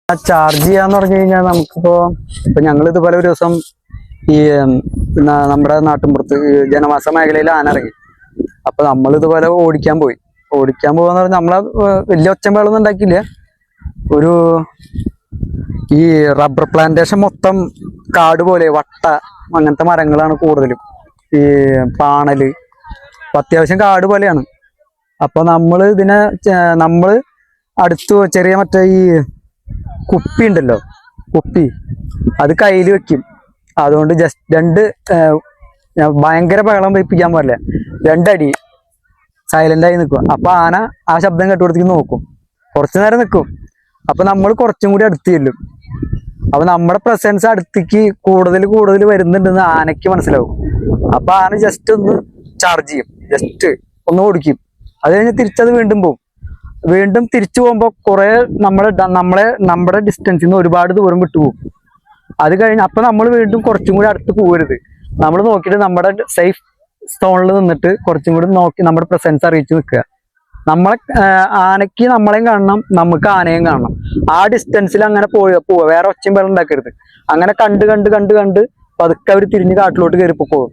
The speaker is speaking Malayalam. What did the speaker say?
ചാർജ് ചെയ്യാന്ന് പറഞ്ഞു കഴിഞ്ഞാൽ ഇപ്പൊ ഞങ്ങൾ ഇതുപോലെ ഒരു ദിവസം ഈ നമ്മുടെ നാട്ടിൻപുറത്ത് ജനവാസ മേഖലയിൽ ആന ഇറങ്ങി. അപ്പൊ നമ്മൾ ഇതുപോലെ ഓടിക്കാൻ പോകാന്ന് പറഞ്ഞാൽ നമ്മളെ വലിയ ഒച്ചമ്പേളൊന്നും ഉണ്ടാക്കിയില്ല. ഒരു ഈ റബ്ബർ പ്ലാന്റേഷൻ മൊത്തം കാട് പോലെ വട്ട അങ്ങനത്തെ മരങ്ങളാണ് കൂടുതലും, ഈ പാണല്. അപ്പൊ അത്യാവശ്യം കാട് പോലെയാണ്. അപ്പൊ നമ്മള് അടുത്ത് ചെറിയ മറ്റേ ഈ കുപ്പി ഉണ്ടല്ലോ, കുപ്പി അത് കയ്യിൽ വെക്കും. അതുകൊണ്ട് ജസ്റ്റ് ഭയങ്കര ബഹളം വയ്പ്പിക്കാൻ പാടില്ല, രണ്ടടി സൈലന്റ് ആയി നിൽക്കുക. അപ്പൊ ആന ആ ശബ്ദം കേട്ടുകൊടുത്തേക്ക് നോക്കും, കുറച്ചു നേരം നിൽക്കും. അപ്പൊ നമ്മൾ കുറച്ചും കൂടി അടുത്ത് ചെല്ലും. അപ്പൊ നമ്മുടെ പ്രസൻസ് അടുത്തേക്ക് കൂടുതൽ വരുന്നുണ്ടെന്ന് ആനയ്ക്ക് മനസ്സിലാവും. അപ്പൊ ആന ജസ്റ്റ് ഒന്ന് ചാർജ് ചെയ്യും, ജസ്റ്റ് ഒന്ന് ഓടിക്കും. അത് കഴിഞ്ഞ് തിരിച്ചത് വീണ്ടും പോകും. വീണ്ടും തിരിച്ചു പോകുമ്പോൾ കുറെ നമ്മുടെ ഡിസ്റ്റൻസിൽ നിന്ന് ഒരുപാട് ദൂരം വിട്ടുപോകും. അത് കഴിഞ്ഞ് അപ്പൊ നമ്മൾ വീണ്ടും കുറച്ചും കൂടി അടുത്ത് പോകരുത്. നമ്മൾ നോക്കിയിട്ട് നമ്മുടെ സേഫ് സോണിൽ നിന്നിട്ട് കുറച്ചും കൂടി നോക്കി നമ്മുടെ പ്രസൻസ് അറിയിച്ച് നിൽക്കുക. ആനയ്ക്ക് നമ്മളെയും കാണണം, നമുക്ക് ആനയും കാണണം. ആ ഡിസ്റ്റൻസിൽ അങ്ങനെ പോവുക, വേറെ ഒച്ചയും വെള്ളം ഉണ്ടാക്കരുത്. അങ്ങനെ കണ്ട് പതുക്കെ അവർ തിരിഞ്ഞ് കാട്ടിലോട്ട് കയറിപ്പോകും.